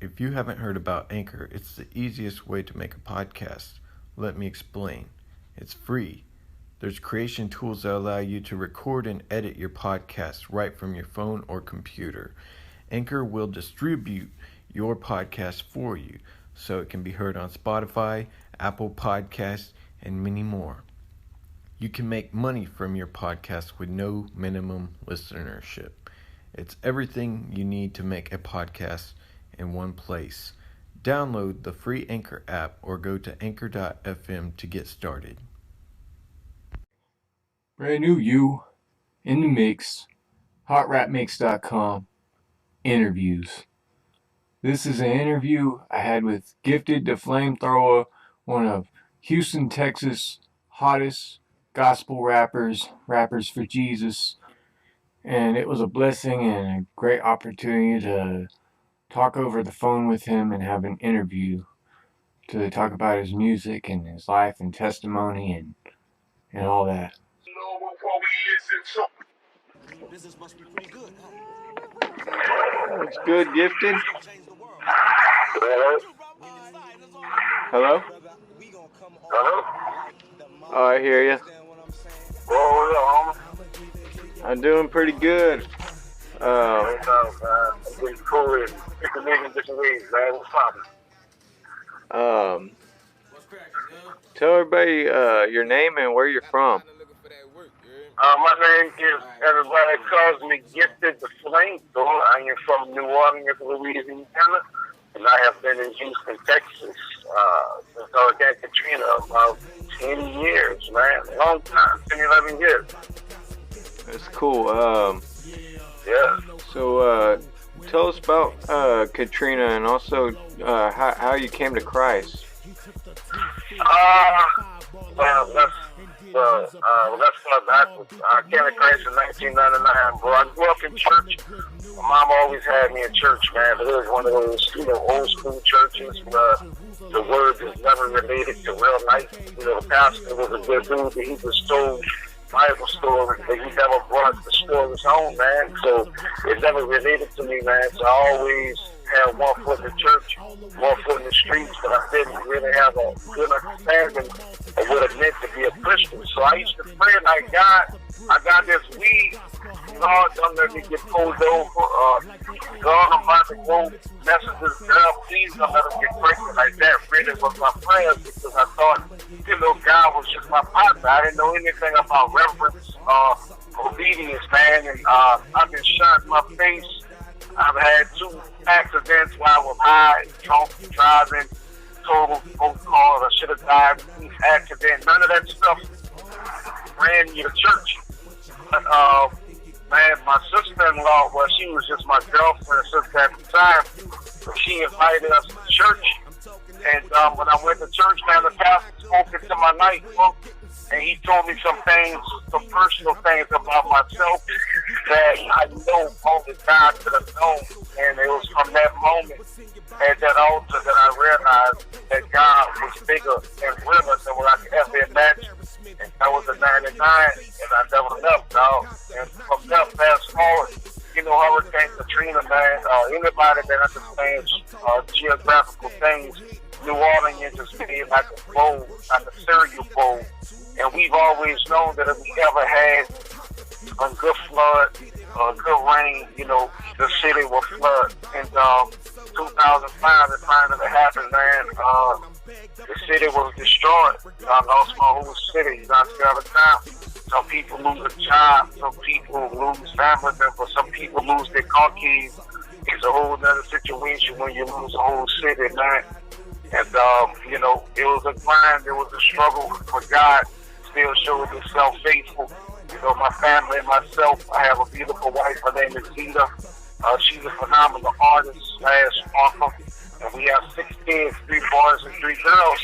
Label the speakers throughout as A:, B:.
A: If you haven't heard about Anchor, it's the easiest way to make a podcast. Let me explain. It's free. There's creation tools that allow you to record and edit your podcast right from your phone or computer. Anchor will distribute your podcast for you so it can be heard on Spotify, Apple Podcasts, and many more. You can make money from your podcast with no minimum listenership. It's everything you need to make a podcast in one place. Download the free Anchor app or go to anchor.fm to get started.
B: Brand new you, in the mix, hotrapmix.com, interviews. This is an interview I had with Gifted the Flamethrower, one of Houston, Texas' hottest gospel rappers for Jesus. And it was a blessing and a great opportunity to talk over the phone with him and have an interview to talk about his music and his life and testimony and all that. It's good, Gifted. Hello?
C: Hello?
B: Oh, I hear you.
C: Oh,
B: I'm doing pretty good.
C: Pretty cool in different ways, man. What's poppin'?
B: Tell everybody your name and where you're from.
C: My name is, everybody calls me Gifted the Flamethrower. I am from New Orleans, Louisiana, and I have been in Houston, Texas, since Hurricane Katrina, about 10 years, man. Long time, 10, 11 years.
B: That's cool.
C: Yeah.
B: So tell us about Katrina and also how you came to Christ.
C: Let's start backwards. I came to Christ in 1999, bro. I grew up in church. My mom always had me in church, man. But it was one of those, old school churches where the word is never related to real life. The pastor was a good dude, but he just told Bible stories, but he never brought the stories home, man. So it never related to me, man. So I always had one foot in the church, one foot in the streets, but I didn't really have a good understanding of what it meant to be a Christian. So I used to pray like, God, I got this weed. God, don't let me get pulled over. God, I'm about to go message this girl. Please don't let her get pregnant like that. Really was my prayers because I thought, God was just my partner. I didn't know anything about reverence, obedience, man. And I've been shot in my face. I've had 2 accidents while I was high, drunk, driving, total both cars. I should have died in each accident. None of that stuff ran me to church. But, man, my sister-in-law, well, she was just my girlfriend since that time. But she invited us to church. And when I went to church, man, the pastor spoke into my life, and he told me some things, some personal things about myself that I know only God could have known. And it was from that moment at that altar that I realized that God was bigger and realer than what I could ever imagine. And that was in 99, and I never left, dog. And from that fast forward, Hurricane Katrina, man, anybody that understands geographical things, New Orleans just being like a bowl, like a cereal bowl. And we've always known that if we ever had a good flood, a good rain, the city will flood. In 2005, it finally happened, man. The city was destroyed. I lost my whole city. I see all the time. Some people lose a job. Some people lose family members. Some people lose their car keys. It's a whole other situation when you lose a whole city, man. And, it was a grind. It was a struggle. But God still showed himself faithful. My family and myself, I have a beautiful wife. Her name is Zita. She's a phenomenal artist / author. And we have 6 kids, 3 boys and 3 girls.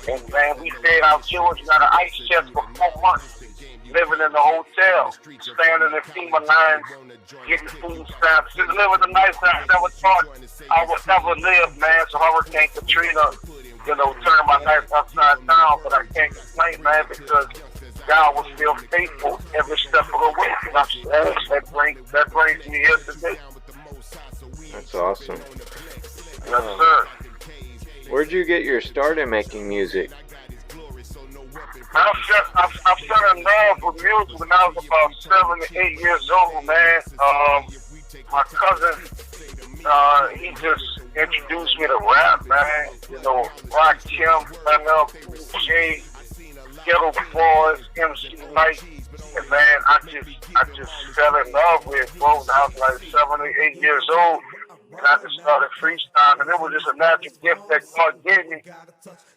C: And, man, we fed our children out of ice chest for 4 months, living in the hotel, standing in FEMA lines, getting food stamps, just living the lifestyle I never thought I would never live, man. So Hurricane Katrina, turned my life upside down, but I can't complain, man, because God was still faithful every step of the way. That brings me here today.
B: That's awesome.
C: Yes, sir.
B: Where'd you get your start in making music?
C: I fell in love with music when I was about 7 to 8 years old, man. My cousin, he just introduced me to rap, man. You know, Rock Kim, J, Ghetto Boys, MC Mike, and man, I just fell in love with it, bro. When I was like 7 or 8 years old, and I just started freestyling, and it was just a natural gift that God gave me.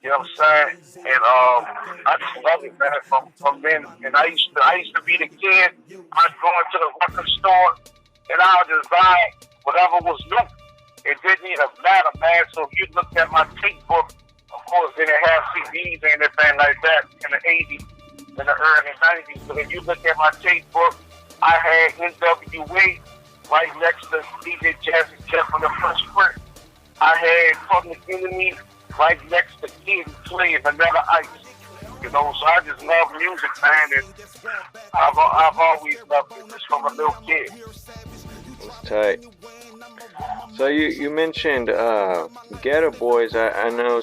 C: You know what I'm saying? And I just love it, man. From then, and I used to be the kid. I'd go into the record store, and I would just buy whatever was new. It didn't even matter, man. So if you looked at my tape book, of course, they didn't have CDs or anything like that in the 80s, in the early 90s. But if you look at my tape book, I had NWA right next to DJ Jazzy Jeff on the Fresh Print. I had Public Enemy right next to Kid and Play and Vanilla Ice. You know, so I just love music, man, and I've always loved it just from a little kid.
B: That's tight. So you mentioned Ghetto Boys. I know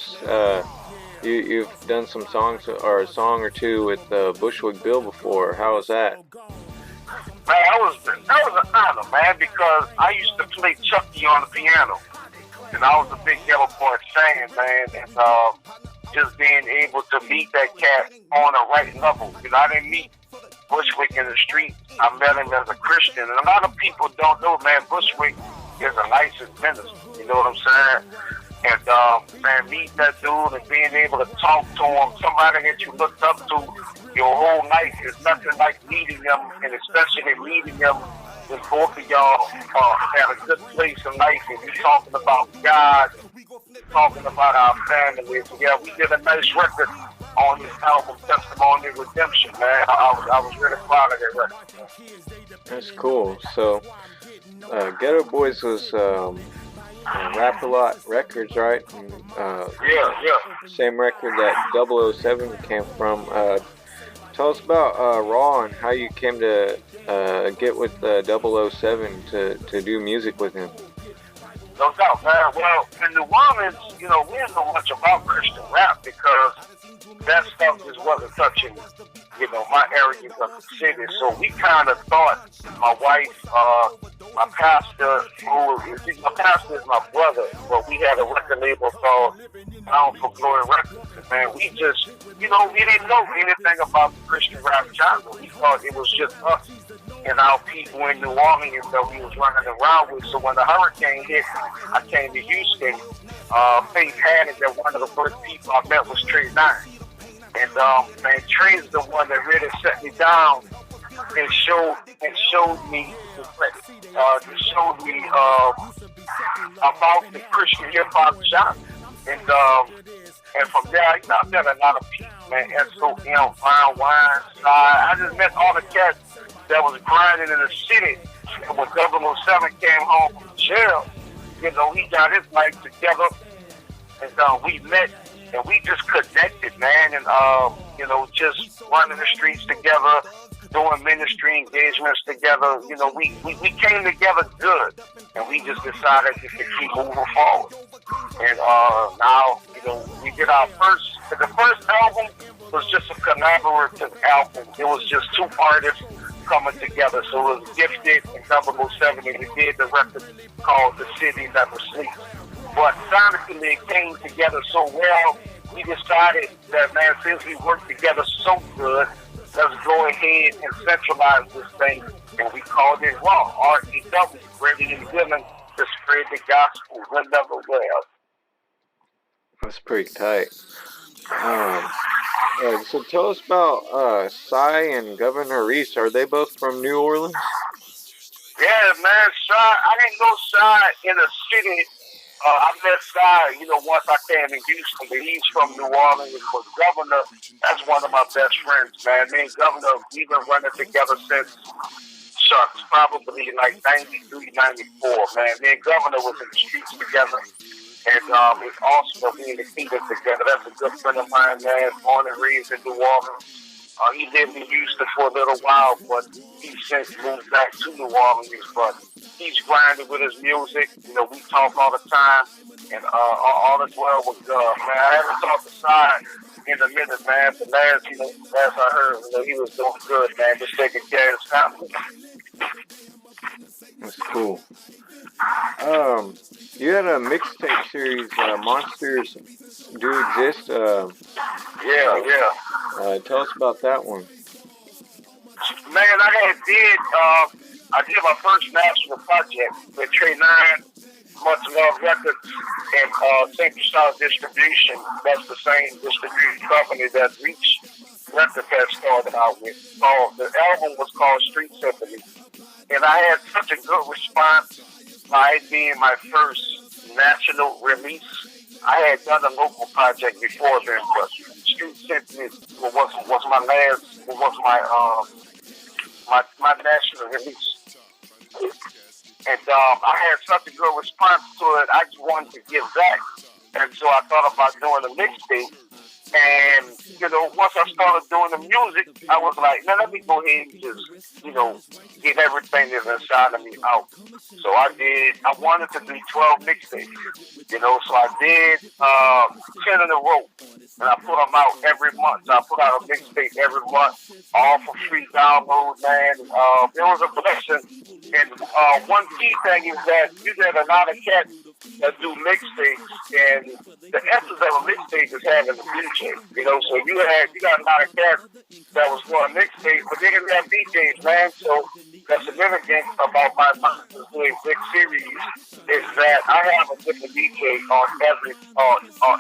B: you've done some songs or a song or two with Bushwick Bill before. How was that?
C: Man, that was an honor, man, because I used to play Chucky on the piano. And I was a big Ghetto Boy fan, man, and just being able to meet that cat on a right level. You know, I didn't meet Bushwick in the street. I met him as a Christian. And a lot of people don't know, man, Bushwick is a licensed minister. You know what I'm saying? And, man, meeting that dude and being able to talk to him, somebody that you looked up to your whole life, is nothing like meeting them, and especially meeting them when both of y'all had a good place in life, and we talking about God, talking about our families. Yeah, we did a nice record on this album, Testimony of Redemption, man. I was really proud of that record.
B: That's cool. So, Ghetto Boys was Rap A Lot Records, right? And,
C: yeah.
B: Same record that 007 came from. Tell us about Raw and how you came to get with 007 to do music with him.
C: No doubt, man. Well, in New Orleans, you know, we didn't know much about Christian rap because that stuff just wasn't touching, you know, my areas of the city. So we kind of thought, my wife, my pastor is my brother, but we had a record label called Bound for Glory Records. And man, we just, you know, we didn't know anything about the Christian rap genre. We thought it was just us and our people in New Orleans that we was running around with. So when the hurricane hit, I came to Houston. Faith had it that one of the first people I met was Trey 9. And man, Trey's the one that really set me down and showed me about the Christian hip hop genre. And from there, you know, I met a lot of people, man. S.O.M., Fine Wine, I just met all the cats that was grinding in the city. And when 007 came home from jail, you know, he got his life together, and we met, and we just connected, man, and you know, just running the streets together, doing ministry engagements together. You know, we came together good, and we just decided just to keep moving forward. And now, you know, we did the first album was just a collaborative album. It was just two artists coming together. So it was Gifted and 007, and we did the record called The City Never Sleeps. But sonically, it came together so well, we decided that, man, since we worked together so good, let's go ahead and centralize this thing. And we called it Raw, R-E-W, ready and willing to spread the gospel whenever well.
B: That's pretty tight. So tell us about Cy and Governor Reese. Are they both from New Orleans?
C: Yeah, man, Cy. I didn't know Cy in the city. I met Cy, you know, once I came to Houston, but he's from New Orleans. But Governor, that's one of my best friends, man. Me and Governor, we've been running together since, shucks, probably like 93, 94, man. Me and Governor was in the streets together. And it's awesome that we in the kingdom together. That's a good friend of mine, man, born and raised in New Orleans. He lived in Houston for a little while, but he since moved back to New Orleans. But he's grinding with his music. You know, we talk all the time, and all is well with God. Man, I haven't talked to Side in a minute, man. But last I heard, he was doing good, man. Just taking care of his family.
B: That's cool. You had a mixtape series, Monsters Do Exist.
C: Yeah.
B: Tell us about that one.
C: Man, I did my first national project with Trey 9, Much Love Records, and Central South Distribution. That's the same distribution company that Reach Records had started out with. The album was called Street Symphony. And I had such a good response by it being my first national release. I had done a local project before then, but Street Symphony was my last, my national release. And I had such a good response to it, I just wanted to give back. And so I thought about doing a mixtape. And, once I started doing the music, I was like, man, let me go ahead and just, get everything that's inside of me out. So I wanted to do 12 mixtapes, so I did 10 in a row. And I put them out every month. So I put out a mixtape every month, all for free download, man. It was a blessing. And one key thing is that you get a lot of cats that do mixtapes, and the essence of a mixtape is having a DJ. So you got a lot of cats that was doing mixtapes, but they didn't have DJs, man. So the significance about my Monsters Do Exist series is that I have a different DJ on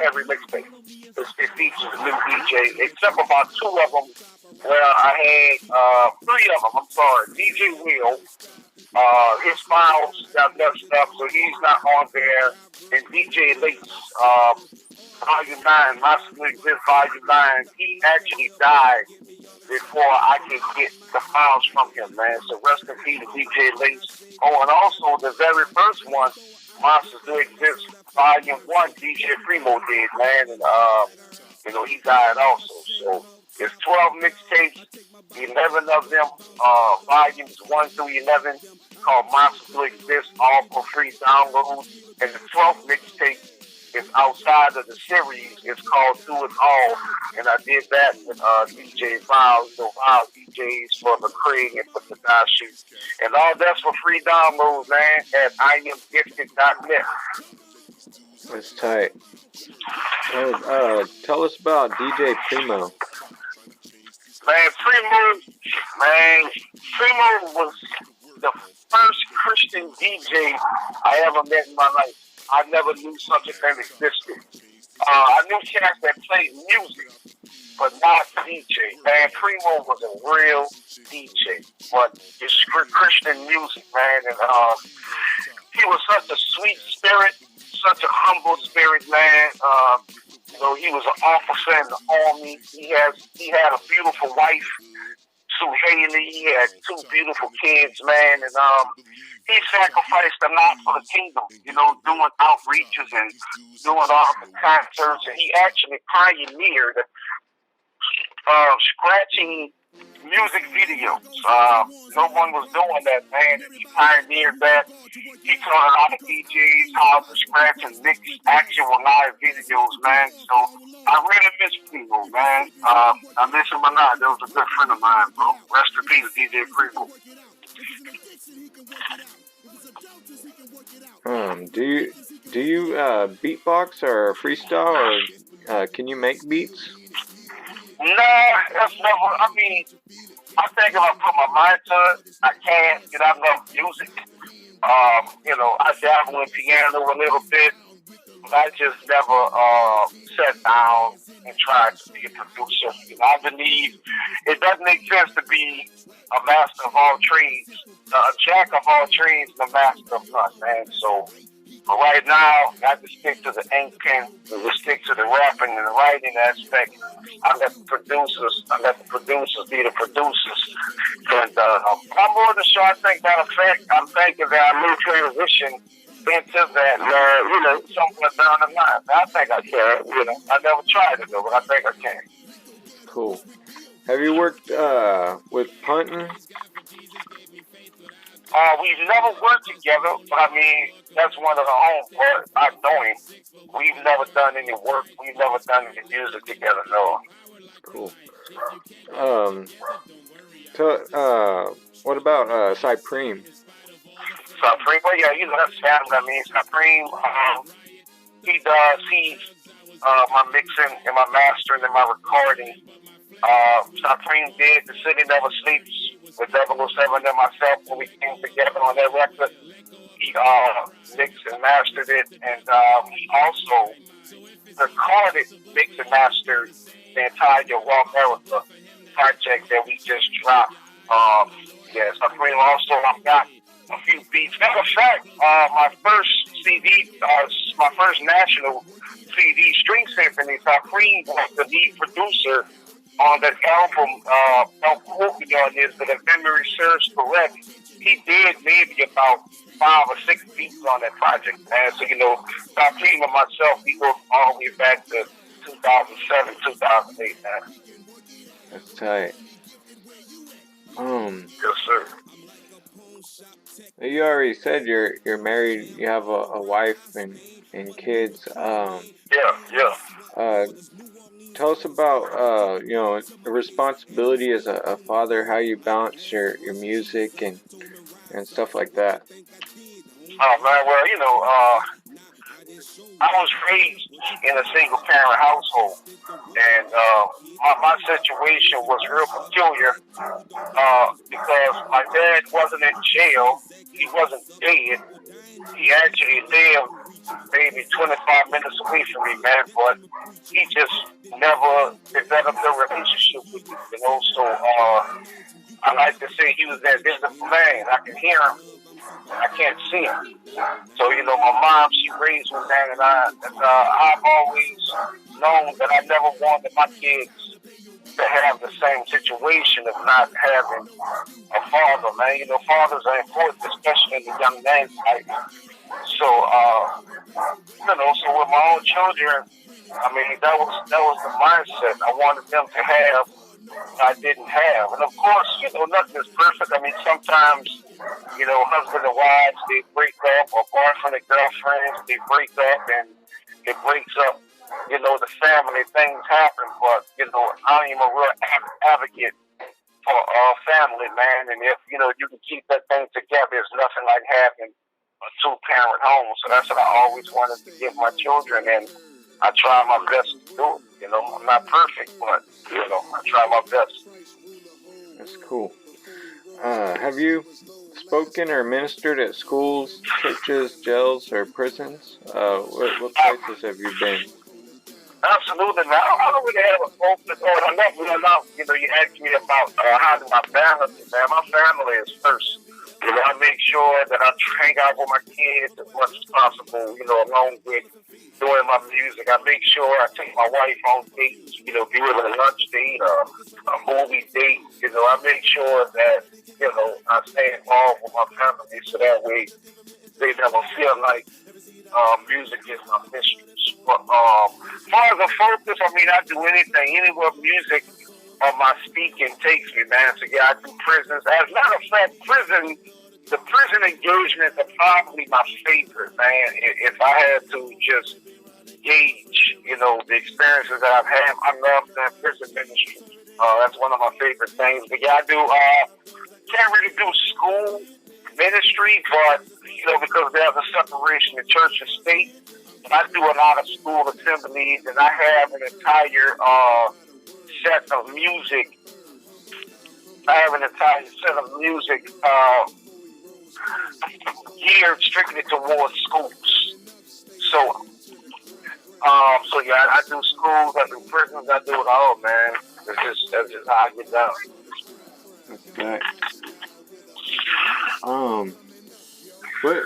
C: every mixtape. It features a new DJ, except about 2 of them where I had 3 of them. I'm sorry, DJ Will. His files got messed up, so he's not on there. And DJ Lace, Volume 9, Monsters Do Exist Volume 9, he actually died before I could get the files from him, man. So rest in peace, DJ Lace. Oh, and also the very first one, Monsters Do Exist Volume 1, DJ Primo did, man. And, he died also. So it's 12 mixtapes, 11 of them, volumes 1 through 11, called Monsters Do Exist, all for free download. And the 12th mixtape is outside of the series. It's called Do It All. And I did that with DJ Val, Val DJs for the Craig and for the Shoot. And all that's for free download, man, at IamGifted.net.
B: That's tight. Tell us about DJ Primo.
C: Primo was the first Christian DJ I ever met in my life. I never knew such a thing existed. I knew cats that played music, but not DJ. Man, Primo was a real DJ, but it's Christian music, man. And he was such a sweet spirit, such a humble spirit, man. He was an officer in the army. He had a beautiful wife, Sue Haley. He had 2 beautiful kids, man. And he sacrificed a lot for the kingdom, doing outreaches and doing all the concerts. And he actually pioneered scratching music videos. No one was doing that, man. He pioneered that. He taught a lot of DJs how to scratch and mix actual live videos, man. So I really miss Primo, man. I miss him a lot. That was a good friend of mine, bro. Rest in peace, DJ Primo.
B: Do you beatbox or freestyle, or can you make beats?
C: No, that's never. I think if I put my mind to it, I can. I love music. I dabble in piano a little bit, but I just never sat down and tried to be a producer. I believe it doesn't make sense to be a master of all trades, a jack of all trades, and a master of none, man. So, but right now, I just stick to the ink pen, just stick to the rapping and the writing aspect. I let the producers be the producers. And I'm more than sure, I think that effect, I'm thinking that I may transition into that, somewhere down the line. I think I can, I never tried it though, but I think I can.
B: Cool. Have you worked with punting?
C: We've never worked together, but I mean, that's one of the home parts. I know him. We've never done any work. We've never done any music together, no.
B: Cool. Um, what about Cypreme?
C: Supreme, well, yeah, that's family. I mean, Supreme, he's my mixing and my mastering and my recording. Supreme did The City Never Sleeps with 007 and myself when we came together on that record. He mixed and mastered it, and he also recorded, mixed and mastered the entire Raw America project that we just dropped. Yeah, Supreme also, I've got a few beats. Matter of fact, my first CD, my first national CD, String Symphony, Supreme was the lead producer on that album. Don't quote me on this, but if memory serves correct, he did maybe about 5 or 6 beats on that project, man. So, Supreme and myself, we go all the way back to 2007, 2008, man.
B: That's tight.
C: Yes, sir.
B: You already said you're married. You have a wife and kids.
C: Yeah.
B: Tell us about the responsibility as a father. How you balance your music and stuff like that.
C: Oh man, well, I was raised in a single parent household, and my situation was real peculiar because my dad wasn't in jail. He wasn't dead. He actually lived maybe 25 minutes away from me, man, but he just never developed a relationship with me, So I like to say he was that visible man. I can hear him. I can't see him. So, my mom, she raised me, man, and I've always known that I never wanted my kids to have the same situation of not having a father, man. Fathers are important, especially in the young man's life. So, so with my own children, I mean, that was the mindset. I wanted them to have what I didn't have. And of course, nothing is perfect. I mean, sometimes, husband and wives, they break up, or boyfriend and girlfriends, they break up, and it breaks up, the family. Things happen, but, I am a real advocate for family, man. And if, you can keep that thing together, it's nothing like having a 2-parent home. So that's what I always wanted to give my children, and I try my best to do it. I'm not perfect, but, I try my best.
B: That's cool. Have you spoken or ministered at schools, churches, jails, or prisons? What places have you been?
C: Absolutely. Now, I don't really have a focus on that. You asked me about how do I balance it, man. My family is first. I make sure that I hang out with my kids as much as possible, along with doing my music. I make sure I take my wife on dates, be it a lunch date or a movie date. I make sure that, I stay involved with my family so that way they never feel like music is my mistress. But as far as a focus, I mean, I do anything, anywhere music or my speaking takes me, man. So yeah, I do prisons. As a matter of fact, the prison engagements are probably my favorite, man. If I had to just gauge, the experiences that I've had, I love that prison ministry. That's one of my favorite things. But yeah, I do, can't really do school ministry, but, because there's a separation of church and state, I do a lot of school assemblies, and I have an entire set of music. I have an entire set of music geared strictly towards schools. So yeah, I do schools, I do prisons, I do it all, man. That's just how I get down.
B: Okay.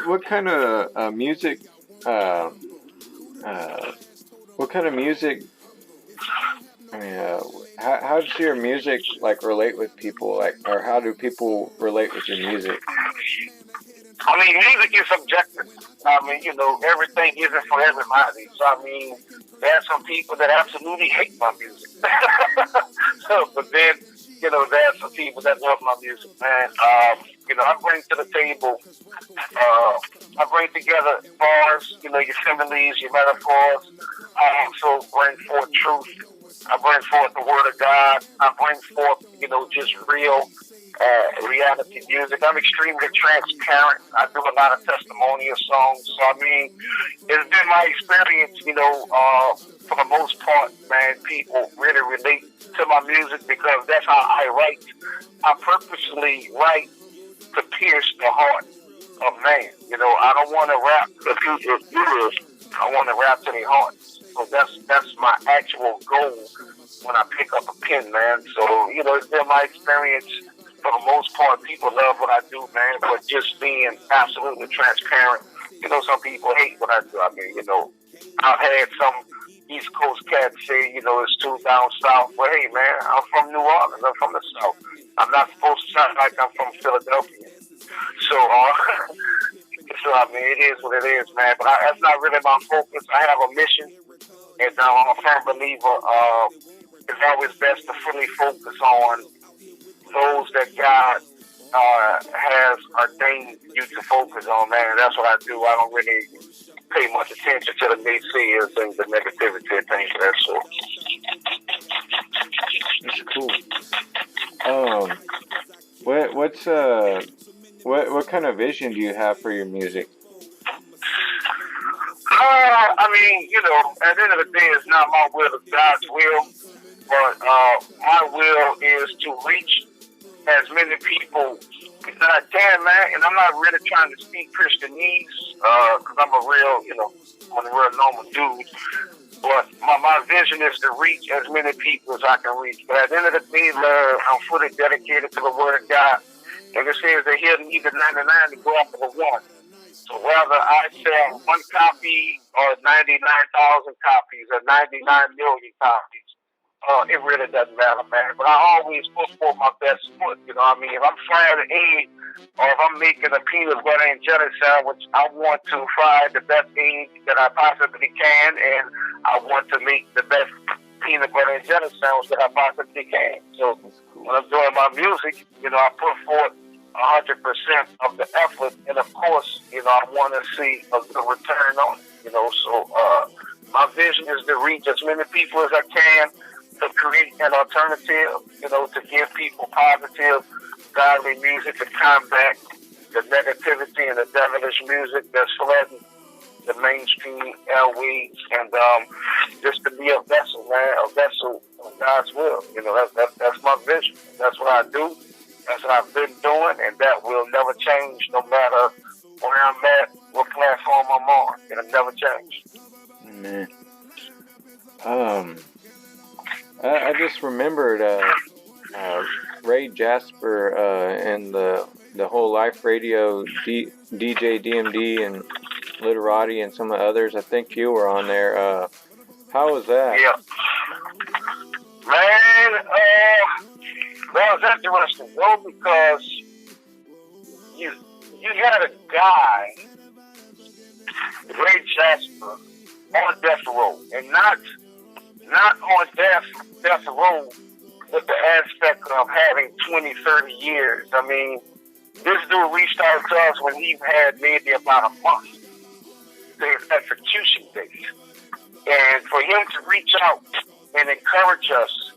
B: What kind of music? What kind of music? I mean, how does your music relate with people? Or how do people relate with your music?
C: I mean, music is subjective. I mean, everything isn't for everybody. So I mean, there are some people that absolutely hate my music. But then there's some people that love my music, man. I bring to the table, I bring together bars, your similes, your metaphors. I also bring forth truth. I bring forth the word of God. I bring forth, just real reality music. I'm extremely transparent. I do a lot of testimonial songs. So, it's been my experience, for the most part, man, people really relate to my music because that's how I write. I purposely write to pierce the heart of man. I don't want to rap to people's ears. I want to rap to their hearts. So that's my actual goal when I pick up a pen, man. So, it's been my experience. For the most part, people love what I do, man, but just being absolutely transparent. Some people hate what I do. I've had some East Coast cats say, it's too down south. But hey, man, I'm from New Orleans. I'm from the South. I'm not supposed to sound like I'm from Philadelphia. So, it is what it is, man. But that's not really my focus. I have a mission, and I'm a firm believer. It's always best to fully focus on those that God has ordained you to focus on, man. That's what I do. I don't really pay much attention to the naysayers and the negativity and things of that sort.
B: That's cool. What kind of vision do you have for your music?
C: At the end of the day, it's not my will, it's God's will. But my will is to reach as many people as I can, man. And I'm not really trying to speak Christianese, because I'm a real normal dude. But my vision is to reach as many people as I can reach. But at the end of the day, I'm fully dedicated to the Word of God. And it says that He'll need the 99 to go after the one. So whether I sell one copy or 99,000 copies or 99 million copies, it really doesn't matter, man. But I always put forth my best foot, If I'm frying an egg or if I'm making a peanut butter and jelly sandwich, I want to fry the best egg that I possibly can, and I want to make the best peanut butter and jelly sandwich that I possibly can. So when I'm doing my music, I put forth 100% of the effort, and of course, I want to see a good return on it, So my vision is to reach as many people as I can, to create an alternative, to give people positive, godly music to combat the negativity and the devilish music that's flooding the mainstream airwaves, and just to be a vessel, man, a vessel of God's will. That's my vision. That's what I do. That's what I've been doing, and that will never change no matter where I'm at, what platform I'm on. It'll never change.
B: Man. I just remembered Ray Jasper and the whole Life Radio DJ DMD and Literati and some of the others. I think you were on there. How was that?
C: Yeah. Man, that was interesting, though, because you had a guy, Ray Jasper, on death row, and not on death row with the aspect of having 20, 30 years. This dude reached out to us when he had maybe about a month to his execution date. And for him to reach out and encourage us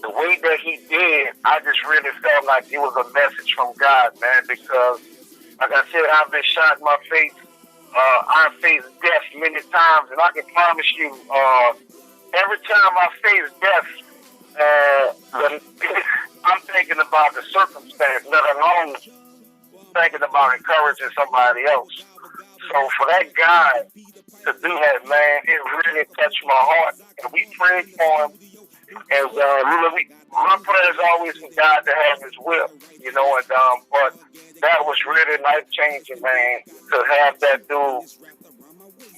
C: the way that he did, I just really felt like it was a message from God, man, because, like I said, I've been shot in my face. I faced death many times, and I can promise you, every time I face death, I'm thinking about the circumstance, let alone thinking about encouraging somebody else. So for that guy to do that, man, it really touched my heart. And we prayed for him. And my prayer is always for God to have His will, but that was really life changing, man, to have that dude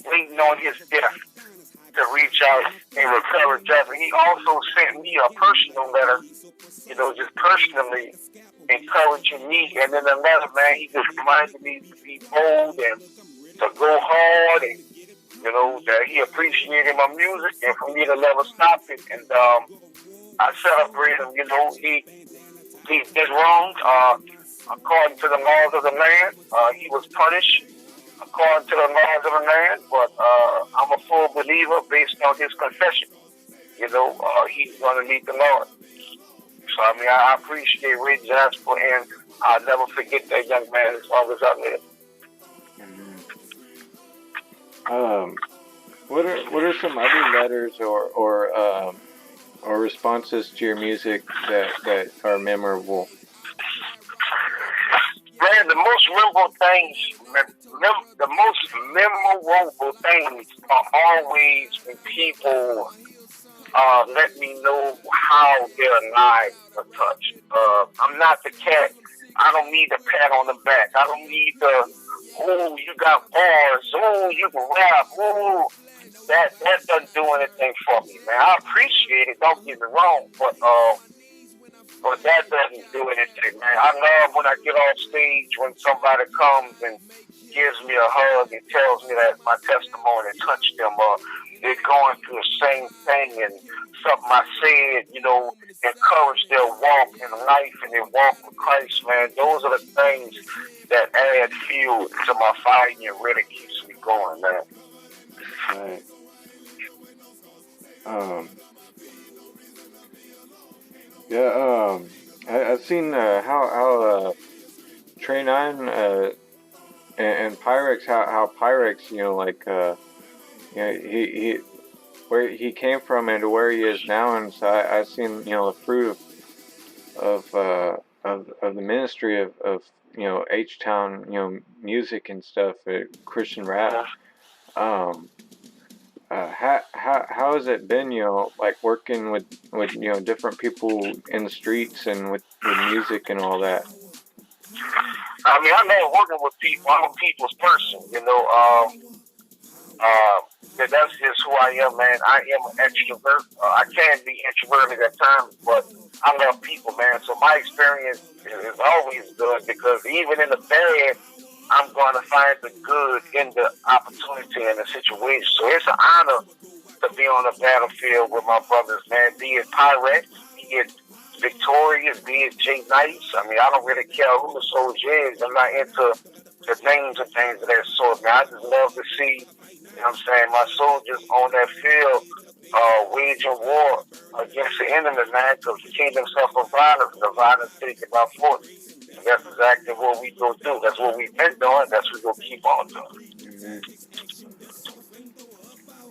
C: waiting on his death to reach out and encourage us. And he also sent me a personal letter, just personally encouraging me. And in the letter, man, he just reminded me to be bold and to go hard, and that he appreciated my music and for me to never stop it. And I celebrate him. He did wrong. According to the laws of the land, he was punished according to the laws of the land. But I'm a full believer based on his confession. He's going to meet the Lord. So, I mean, I appreciate Ray Jasper, and I'll never forget that young man as long as I live.
A: What are some other letters or responses to your music that are memorable?
C: Man, the most memorable things are always when people let me know how their lives are touched. I'm not the cat. I don't need a pat on the back. I don't need oh, you got bars. Oh, you can rap. Oh, that doesn't do anything for me, man. I appreciate it. Don't get me wrong, but that doesn't do anything, man. I love when I get off stage when somebody comes and gives me a hug and tells me that my testimony touched them, or they're going through the same thing, and something I said, encourage their walk in life and their walk with Christ, man. Those are the things that add fuel to my fire and really keeps me going, man.
A: Right. I've seen how Trey 9 and Pyrex, how Pyrex, he where he came from and to where he is now, and so I've seen the fruit of the ministry of H-Town music and stuff, Christian rap. How has it been, like working with different people in the streets and with music and all that?
C: I mean, I love working with people. I'm a people's person, that's just who I am, man. I am an extrovert. I can be introverted at times, but I love people, man. So my experience is always good, because even in the bad, I'm going to find the good in the opportunity and the situation. So it's an honor to be on the battlefield with my brothers, man. Be it Pyrex, be it Victorious, be it Jay Nice. I mean, I don't really care who the soldier is. I'm not into the names and things of that sort, man. I just love to see, my soldiers on that field waging war against the enemy, man, because the kingdom suffer violence, and the violence taken by force. And that's exactly what we go do. That's what we've been doing. That's what we'll keep on doing.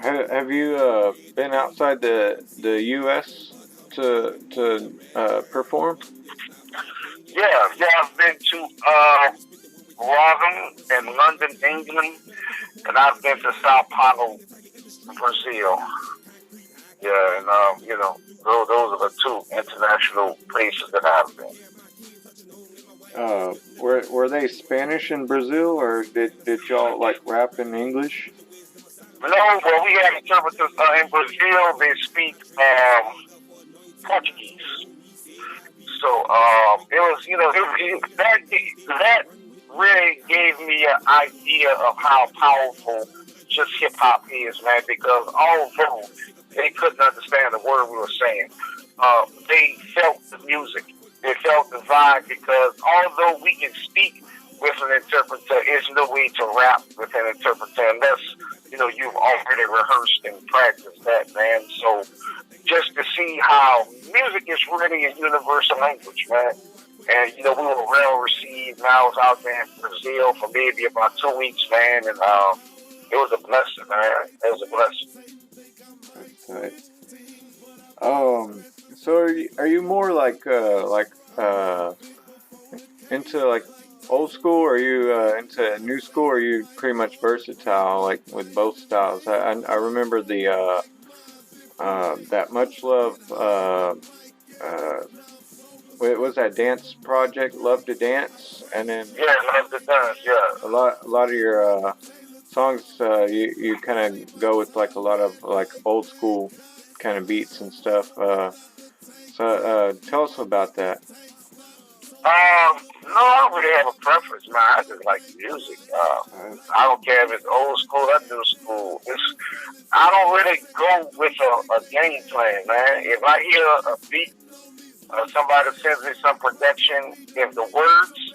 A: Have you been outside the U.S. to perform?
C: Yeah, I've been to Rotherham and London, England, and I've been to Sao Paulo, Brazil. Yeah, and those are the two international places that I've been.
A: Were they Spanish in Brazil, or did y'all like rap in English?
C: No, well, we had interpreters in Brazil. They speak Portuguese. So it was, that really gave me an idea of how powerful just hip hop is, man. Because although they couldn't understand the word we were saying, they felt the music. They felt the vibe, because although we can speak with an interpreter, there's no way to rap with an interpreter unless, you've already rehearsed and practiced that, man. So just to see how music is really a universal language, man. And, we were well received. And I was out there in Brazil for maybe about 2 weeks, man. And it was a blessing, man. It was a blessing.
A: Right. So are you more like into like old school, or are you into new school, or are you pretty much versatile, like with both styles? I remember the that Much Love what was that dance project, Love to Dance, and then
C: Love to Dance,
A: a lot of your songs you kind of go with like a lot of like old school kind of beats and stuff. So tell us about that.
C: No, I don't really have a preference, man. I just like music. I don't care if it's old school or new school. I don't really go with a game plan, man. If I hear a beat Somebody sends me some production. If the words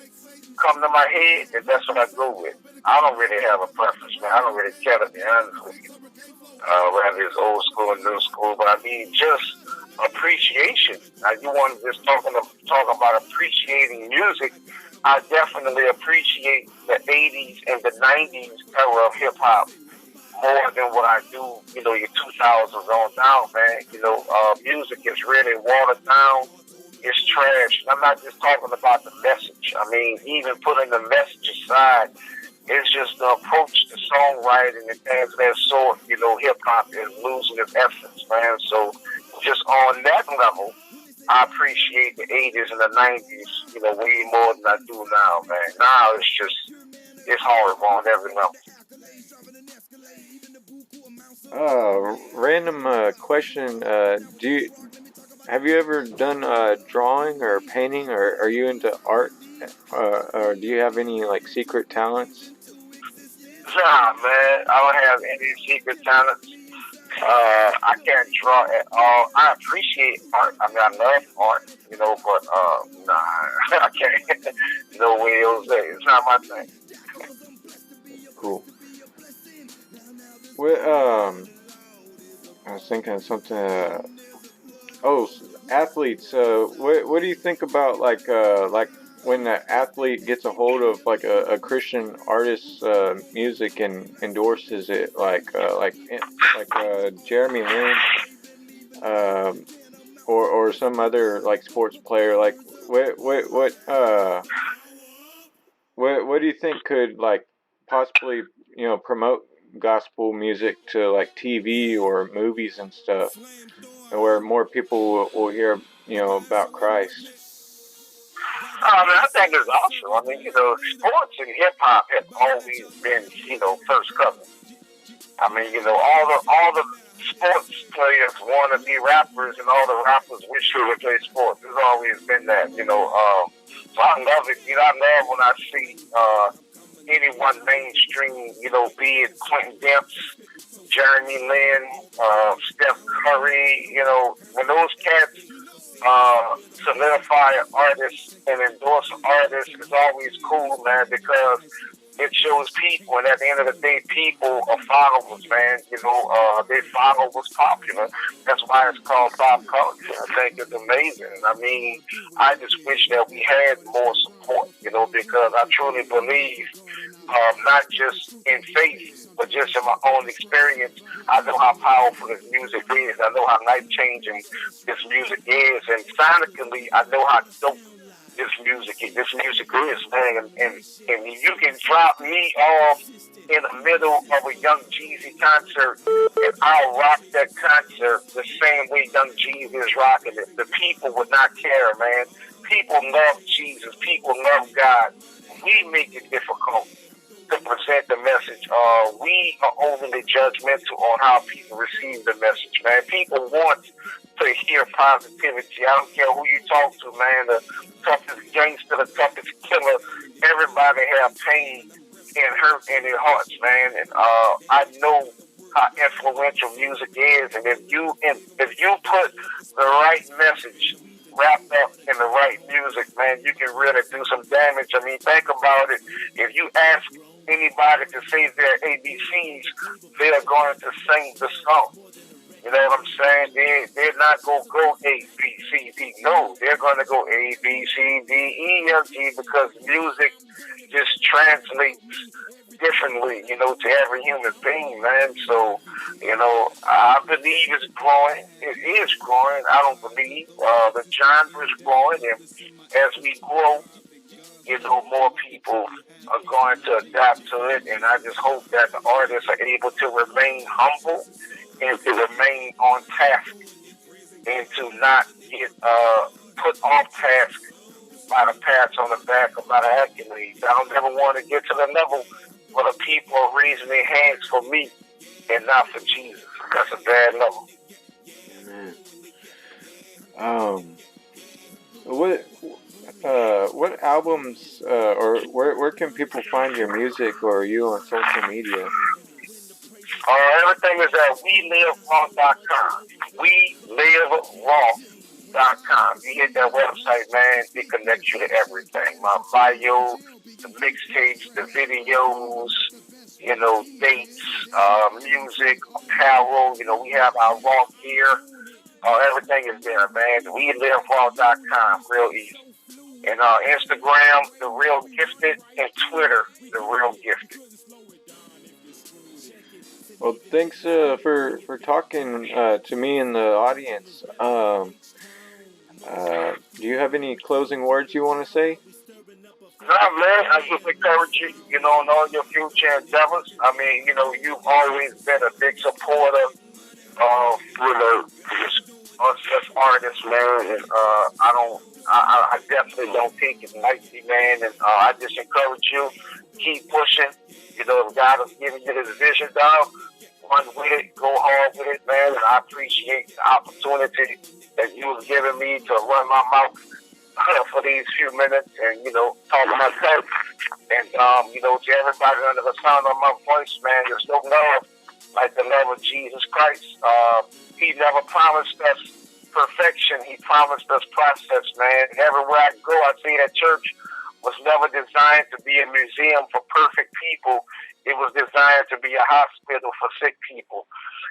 C: come to my head, then that's what I go with. I don't really have a preference, man. I don't really care, to be honest with you. Whether it's old school or new school, but I mean just appreciation. Now, you want to just talk about appreciating music. I definitely appreciate the '80s and the '90s era of hip hop more than what I do, your 2000s on down, man. Music is really watered down. It's trash. I'm not just talking about the message. I mean, even putting the message aside, it's just the approach to songwriting and things of that sort. Hip hop is losing its essence, man. So just on that level, I appreciate the '80s and the '90s, way more than I do now, man. Now it's horrible on every level.
B: Random question. Have you ever done drawing or painting, or are you into art? Or do you have any like secret talents?
C: Nah, man, I don't have any secret talents. I can't draw at all. I appreciate art. I mean, I love art, but nah, I can't. No way, Jose. It's not my thing.
B: Cool. What I was thinking of something. Athletes. What do you think about like when an athlete gets a hold of like a Christian artist's music and endorses it, like Jeremy Lin, um, or some other like sports player? Like what do you think could like possibly promote gospel music to like TV or movies and stuff, where more people will hear about Christ?
C: I think it's awesome. I mean, sports and hip hop have always been, first cousin. I mean, all the sports players want to be rappers, and all the rappers wish they would play sports. It's always been that, So I love it. I love when I see anyone mainstream, be it Quentin Demps, Jeremy Lin, Steph Curry, when those cats solidify artists and endorse artists, is always cool, man, because it shows people, and at the end of the day, people are followers, man. They follow what's popular. That's why it's called pop culture. I think it's amazing. I mean, I just wish that we had more support, because I truly believe, not just in faith, but just in my own experience, I know how powerful this music is. I know how life-changing this music is. And sonically, I know how dope this music is, man, and you can drop me off in the middle of a Young Jeezy concert, and I'll rock that concert the same way Young Jeezy is rocking it. The people would not care, man. People love Jesus. People love God. We make it difficult to present the message. We are overly judgmental on how people receive the message, man. People want to hear positivity. I don't care who you talk to, man. The toughest gangster, the toughest killer. Everybody have pain and hurt in their hearts, man. And I know how influential music is. And if you put the right message wrapped up in the right music, man, you can really do some damage. I mean, think about it. If you ask anybody to say their ABCs, they are going to sing the song. You know what I'm saying? They're not going to go A, B, C, D. No, they're going to go A, B, C, D, E, F, G, because music just translates differently, to every human being, man. So, I believe it's growing. It is growing. I don't believe. The genre is growing, and as we grow, more people are going to adapt to it, and I just hope that the artists are able to remain humble and to remain on task and to not get put off task by the pats on the back or by the accolades. I don't ever want to get to the level where the people are raising their hands for me and not for Jesus. That's a bad level.
B: Amen. What albums or where can people find your music or you on social media?
C: Everything is at WeLiveRaw.com. We Live Raw. throwa.com. You hit that website, man, it connects you to everything. My bio, the mixtapes, the videos, dates, music, apparel. We have our raw gear. Everything is there, man. WeLiveRaw.com, real easy. And Instagram, The Real Gifted, and Twitter, The Real Gifted.
B: Well, thanks for talking to me and the audience. Do you have any closing words you want to say?
C: Nah, man, I just encourage you, in all your future endeavors. I mean, you've always been a big supporter of, us as artists, man. And I definitely don't take it lightly, man. And I just encourage you, keep pushing. If God has given you this vision, dog, run with it, go hard with it, man. And I appreciate the opportunity that you have given me to run my mouth for these few minutes and, talk myself. And, to everybody under the sound of my voice, man, there's no love like the love of Jesus Christ. He never promised us perfection. He promised us process, man. And everywhere I go, I see that church was never designed to be a museum for perfect people. It was designed to be a hospital for sick people.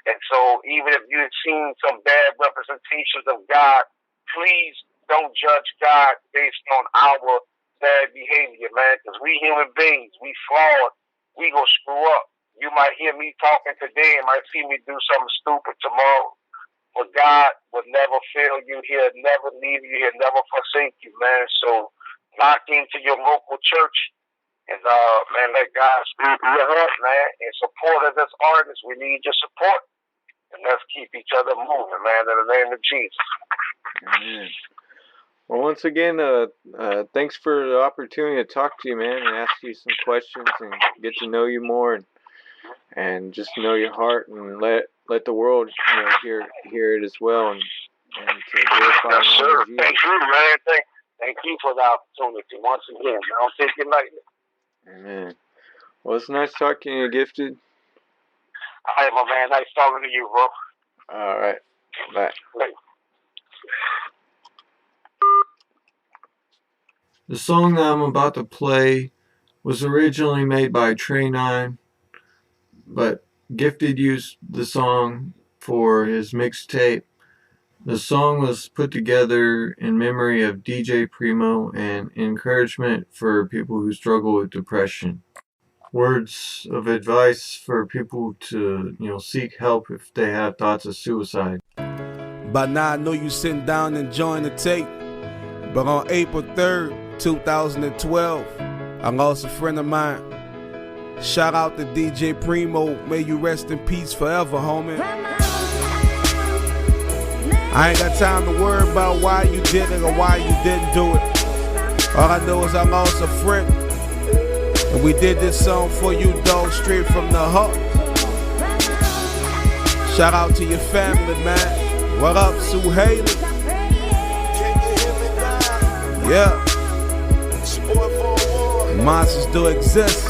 C: And so even if you've seen some bad representations of God, please don't judge God based on our bad behavior, man, because we human beings, we flawed, we gonna screw up. You might hear me talking today and might see me do something stupid tomorrow. But God will never fail you. He'll never leave you. He'll never forsake you, man. So lock into your local church and, man, let God speak to your heart, man. And support us as artists. We need your support. And let's keep each other moving, man, in the name of Jesus.
B: Amen. Well, once again, thanks for the opportunity to talk to you, man, and ask you some questions and get to know you more and just know your heart and let the world hear it as well and to glorify
C: yes, sir.
B: Jesus.
C: Thank you, man. Thank you for the opportunity once again. I don't take it lightly.
B: Amen. Well, it's nice talking to you, Gifted.
C: All right, my man. Nice talking to you, bro.
B: All right. Bye.
C: Bye.
A: The song that I'm about to play was originally made by Trey 9, but Gifted used the song for his mixtape. The song was put together in memory of DJ Primo and encouragement for people who struggle with depression. Words of advice for people to, seek help if they have thoughts of suicide.
D: By now I know you sitting down enjoying the tape, but on April 3rd, 2012, I lost a friend of mine. Shout out to DJ Primo, may you rest in peace forever, homie. I ain't got time to worry about why you did it or why you didn't do it. All I know is I lost a friend, and we did this song for you, dog, straight from the heart. Shout out to your family, man. What up, Sue Haley? Yeah. Monsters do exist.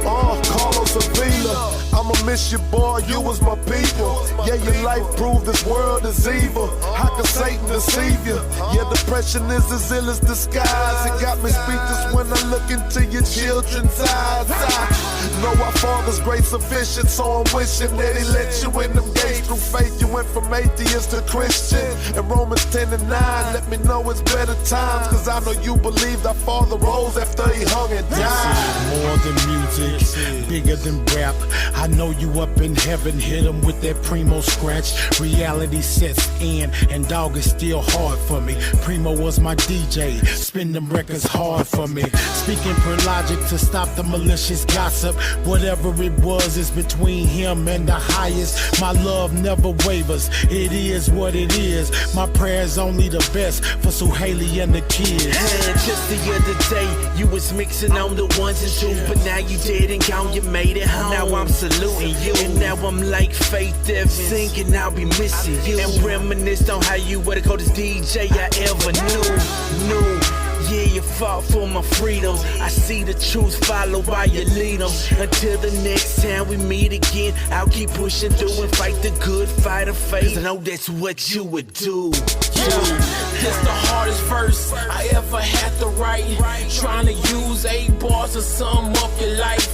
E: Carlos Avila, I'ma miss you, boy, you was my people. Yeah, your life proved this world is evil. How can Satan deceive you? Yeah, depression is as ill as disguise. It got me speechless when I look into your children's eyes. I know our Father's grace sufficient, so I'm wishing that He let you in them gates. Through faith, you went from atheist to Christian. And Romans 10:9, let me know it's better times, cause I know you believed our Father rose after He hung and died.
F: More than music, bigger than rap. I know you up in heaven, hit 'em with that Primo scratch. Reality sets in, and dog is still hard for me. Primo was my DJ, spin them records hard for me. Speaking per logic to stop the malicious gossip. Whatever it was is between him and the highest. My love never wavers, it is what it is. My prayers only the best for Suhaili and the kids.
G: Just the other day, you was mixing on the ones and twos, but now you dead and gone, you made it home. Now I'm saluting you, and now I'm like Faith Evans, thinking I'll be missing you, and reminisced on how you were the coldest DJ I ever knew. Yeah, you fought for my freedom. I see the truth, follow while you lead them. Until the next time we meet again, I'll keep pushing through and fight the good fight of faith. 'Cause I know that's what you would do.
H: This the hardest verse I ever had to write. Trying to use 8 bars to sum up your life.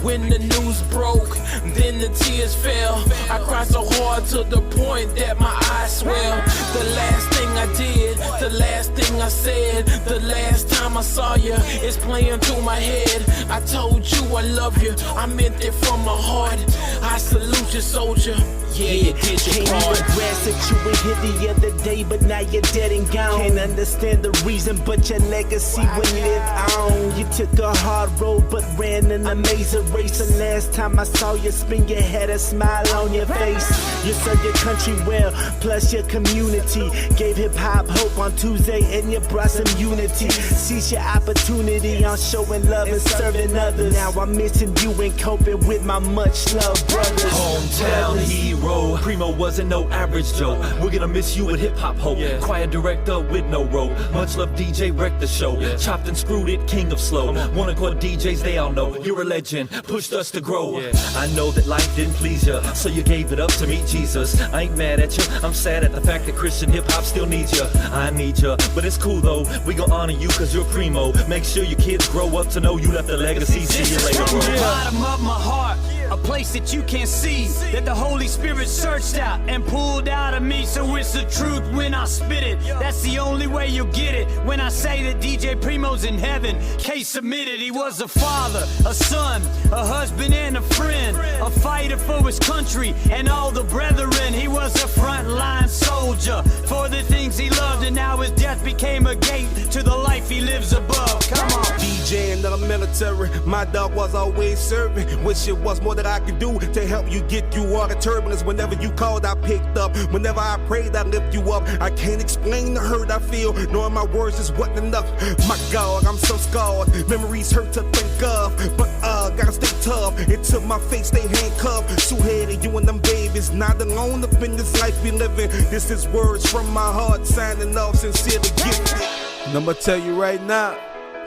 H: When the news broke, then the tears fell. I cried so hard to the point that my eyes swell. The last thing I did, the last thing I said, the last time I saw you is playing through my head. I told you I love you, I meant it from my heart. I salute you, soldier. Yeah, you did your
G: Can't
H: part.
G: even grasp that you were here the other day, but now you're dead and gone. Can't understand the reason, but your legacy will live on. You took a hard road, but ran an amazing race. And last time I saw you spin, you had a smile on your face. You served your country well, plus your community. Gave hip-hop hope on Tuesday, and you brought some unity. Seize your opportunity on showing love and serving others. Now I'm missing you and coping with my much loved brothers.
I: Hometown hero, Primo wasn't no average Joe. We're gonna miss you at Hip Hop Hope. Quiet director with no rope. Much love DJ wrecked the show. Chopped and screwed it, king of slow. Wanna call DJs, they all know you're a legend. Pushed us to grow. I know that life didn't please you, so you gave it up to meet Jesus. I ain't mad at you, I'm sad at the fact that Christian hip hop still needs you. I need you, but it's cool though. We gon' honor you 'cause you're Primo. Make sure your kids grow up to know you left a legacy. See you later, bro.
J: From the bottom of my heart, a place that you can't see, that the Holy Spirit searched out and pulled out of me. So it's the truth when I spit it. That's the only way you'll get it. When I say that DJ Primo's in heaven, case submitted. He was a father, a son, a husband and a friend, a fighter for his country and all the brethren. He was a frontline soldier for the things he loved, and now his death became a gate to the life he lives above. Come on.
D: DJ in the military, my dog was always serving. Wish it was more that I could do to help you get through all the turbulence. Whenever you called, I picked up. Whenever I prayed, I lift you up. I can't explain the hurt I feel, knowing my words is wasn't enough. My God, I'm so scarred. Memories hurt to think of, but gotta stay tough. Into my face, they handcuffed. Shoe-headed, you and them babies, not alone up in this life we living. This is words from my heart, signing off, sincerely gifted. And I'ma tell you right now,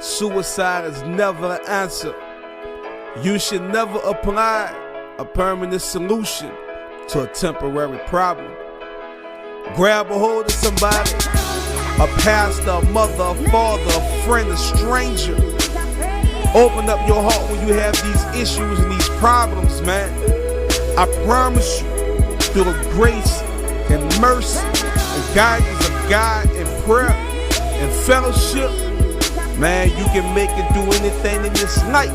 D: suicide is never an answer. You should never apply a permanent solution to a temporary problem. Grab a hold of somebody, a pastor, a mother, a father, a friend, a stranger. Open up your heart when you have these issues and these problems, man. I promise you, through the grace and mercy and guidance of God and prayer and fellowship, man, you can make it through anything in this life.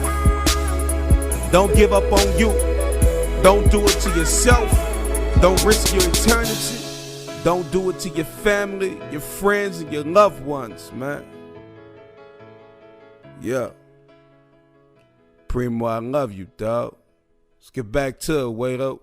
D: Don't give up on you. Don't do it to yourself. Don't risk your eternity. Don't do it to your family, your friends, and your loved ones, man. Yeah. Primo, I love you, dog. Let's get back to it, Wado.